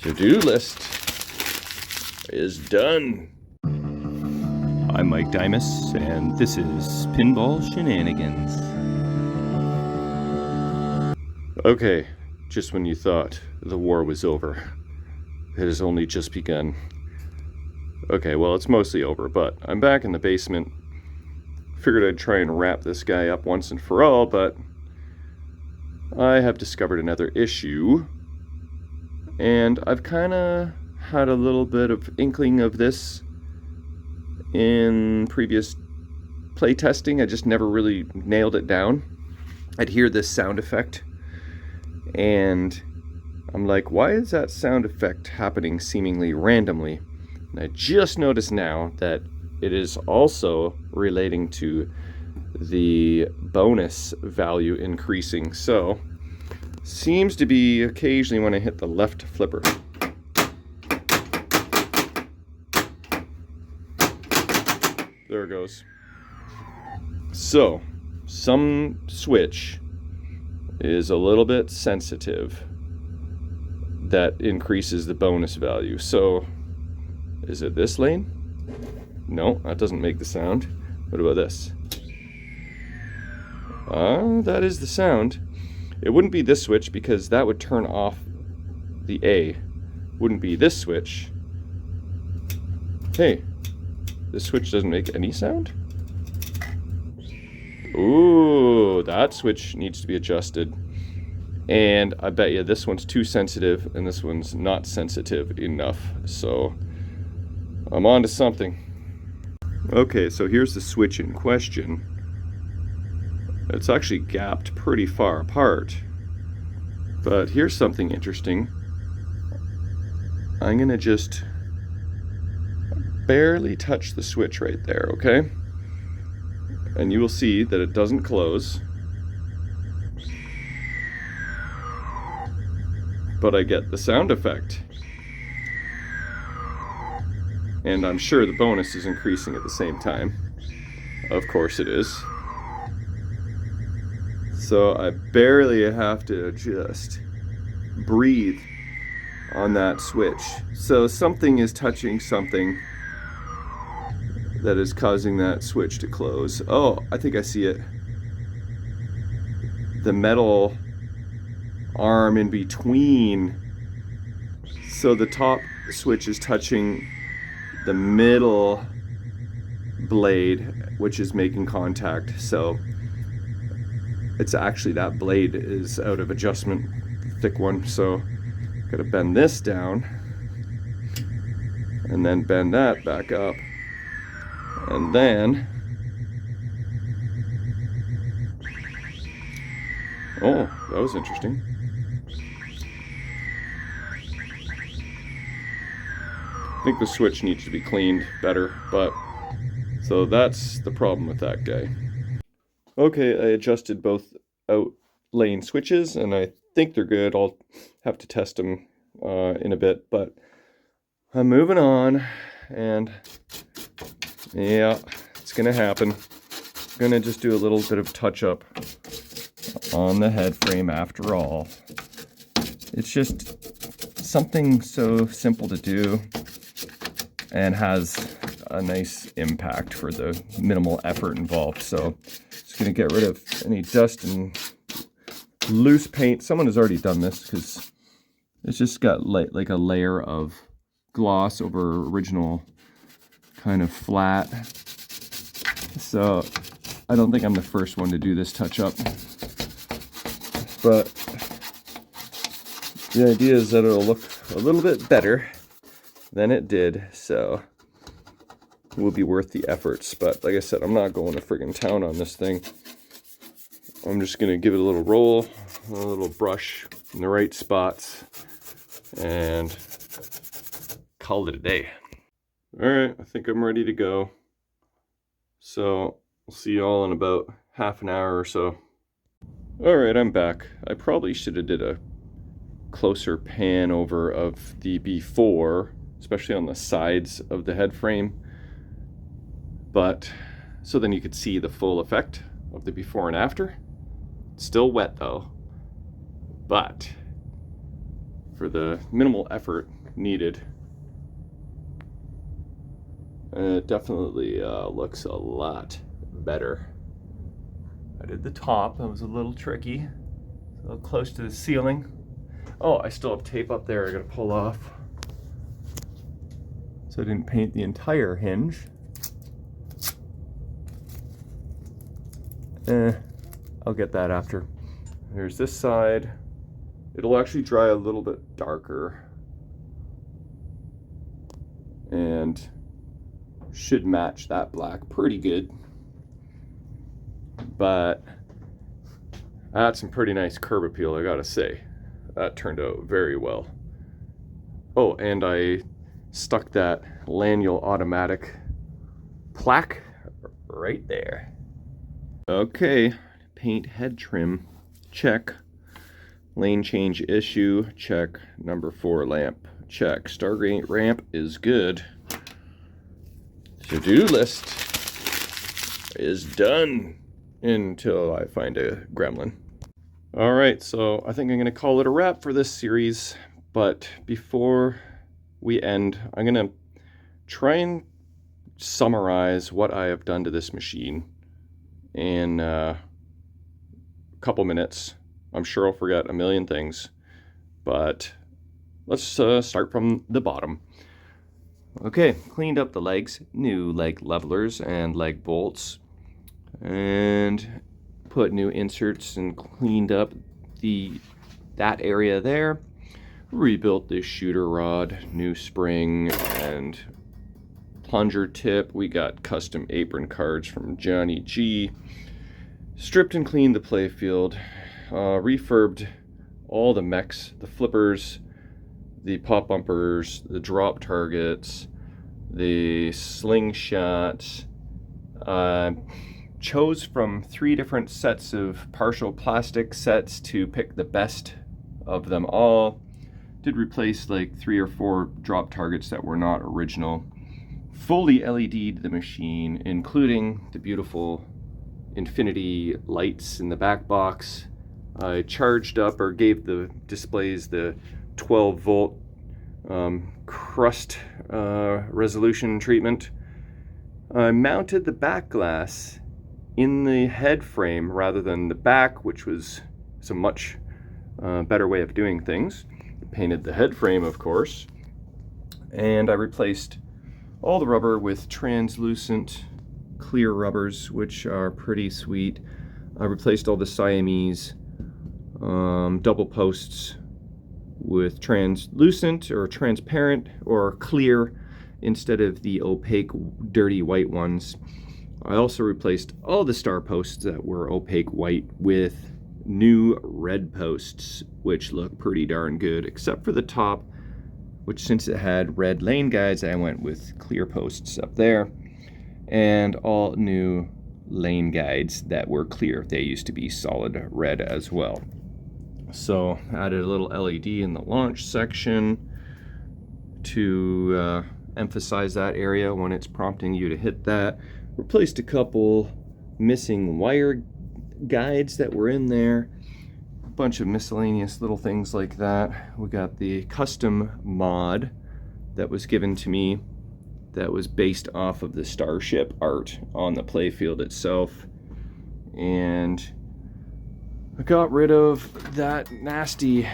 To-do list is done. I'm Mike Dimas, and this is Pinball Shenanigans. Okay, just when you thought the war was over, it has only just begun. Okay, well, it's mostly over, but I'm back in the basement. Figured I'd try and wrap this guy up once and for all, but I have discovered another issue, and I've kind of had a little bit of inkling of this in previous play testing. I just never really nailed it down. I'd hear this sound effect, and I'm like, why is that sound effect happening seemingly randomly? And I just noticed now that it is also relating to the bonus value increasing. So, seems to be occasionally when I hit the left flipper. There it goes. So, some switch is a little bit sensitive that increases the bonus value. So, is it this lane? No, that doesn't make the sound. What about this? That is the sound. It wouldn't be this switch because that would turn off the A. Wouldn't be this switch. Hey, this switch doesn't make any sound? Ooh, that switch needs to be adjusted. And I bet you this one's too sensitive and this one's not sensitive enough. So I'm on to something. Okay, so here's the switch in question. It's actually gapped pretty far apart. But here's something interesting. I'm gonna just barely touch the switch right there, okay? And you will see that it doesn't close. But I get the sound effect. And I'm sure the bonus is increasing at the same time. Of course it is. So I barely have to just breathe on that switch. So something is touching something that is causing that switch to close. Oh, I think I see it. The metal arm in between. So the top switch is touching the middle blade, which is making contact. So it's actually that blade is out of adjustment, thick one. So gotta bend this down and then bend that back up. And then, oh, that was interesting. I think the switch needs to be cleaned better, but so that's the problem with that guy. Okay, I adjusted both out lane switches and I think they're good. I'll have to test them in a bit, but I'm moving on, and yeah, it's gonna happen. I'm gonna just do a little bit of touch up on the head frame after all. It's just something so simple to do and has a nice impact for the minimal effort involved. So just gonna get rid of any dust and loose paint. Someone has already done this because it's just got like a layer of gloss over original kind of flat. So I don't think I'm the first one to do this touch up, but the idea is that it'll look a little bit better than it did, so it will be worth the efforts. But like I said, I'm not going to friggin' town on this thing. I'm just gonna give it a little roll, a little brush in the right spots, and call it a day. Alright, I think I'm ready to go. So, we'll see you all in about half an hour or so. Alright, I'm back. I probably should have did a closer pan over of the before, especially on the sides of the head frame. But, so then you could see the full effect of the before and after. It's still wet though. But, for the minimal effort needed. And it definitely looks a lot better. I did the top, that was a little tricky. A little close to the ceiling. Oh, I still have tape up there I gotta pull off. So I didn't paint the entire hinge. I'll get that after. There's this side. It'll actually dry a little bit darker. And should match that black pretty good. But I had some pretty nice curb appeal, I gotta say. That turned out very well. Oh, and I stuck that Laniel automatic plaque right there. Okay, paint head trim, check. Lane change issue, check. Number 4 lamp, check. Stargate ramp is good. To-do list is done until I find a gremlin. All right, so I think I'm gonna call it a wrap for this series, but before we end, I'm gonna try and summarize what I have done to this machine in a couple minutes. I'm sure I'll forget a million things, but let's start from the bottom. Okay, cleaned up the legs, new leg levelers and leg bolts, and put new inserts and cleaned up that area there. Rebuilt this shooter rod, new spring and plunger tip. We got custom apron cards from Johnny G. Stripped and cleaned the playfield. Refurbed all the mechs, the flippers, the pop bumpers, the drop targets, the slingshots. Chose from 3 different sets of partial plastic sets to pick the best of them all. Did replace like 3 or 4 drop targets that were not original. Fully LED'd the machine, including the beautiful infinity lights in the back box. I charged up, or gave the displays the 12 volt crust resolution treatment. I mounted the back glass in the head frame rather than the back, which was a much better way of doing things. Painted the head frame, of course, and I replaced all the rubber with translucent clear rubbers, which are pretty sweet. I replaced all the Siamese double posts with translucent or transparent or clear instead of the opaque dirty white ones. I also replaced all the star posts that were opaque white with new red posts, which look pretty darn good, except for the top, which since it had red lane guides, I went with clear posts up there, and all new lane guides that were clear. They used to be solid red as well. So added a little LED in the launch section to emphasize that area when it's prompting you to hit that. Replaced a couple missing wire guides that were in there. A bunch of miscellaneous little things like that. We got the custom mod that was given to me that was based off of the Starship art on the playfield itself. And I got rid of that nasty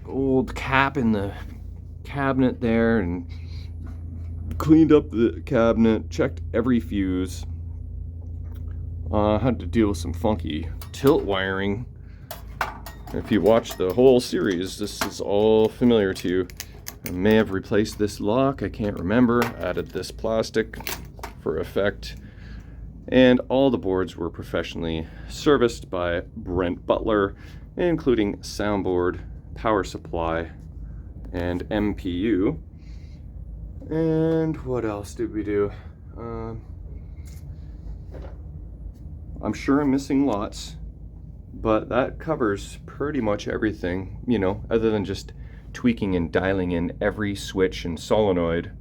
old cap in the cabinet there and cleaned up the cabinet, checked every fuse. Had to deal with some funky tilt wiring. If you watch the whole series, this is all familiar to you. I may have replaced this lock, I can't remember. Added this plastic for effect. And all the boards were professionally serviced by Brent Butler, including soundboard, power supply, and MPU. And what else did we do? I'm sure I'm missing lots, but that covers pretty much everything, you know, other than just tweaking and dialing in every switch and solenoid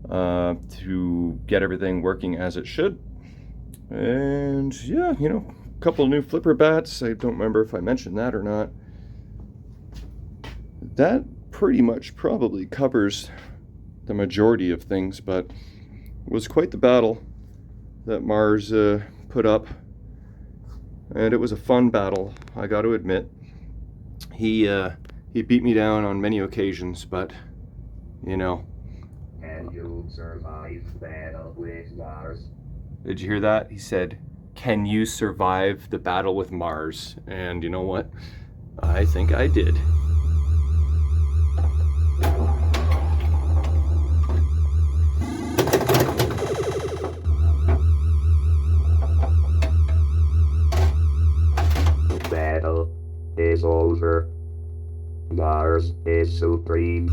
to get everything working as it should. And yeah, you know, a couple new flipper bats. I don't remember if I mentioned that or not. that pretty much probably covers the majority of things, but it was quite the battle that Mars put up, and it was a fun battle, I got to admit. He beat me down on many occasions, but you know. And you'll survive battle with Mars. Did you hear that? He said, "Can you survive the battle with Mars?" And you know what? I think I did. The battle is over. Mars is supreme.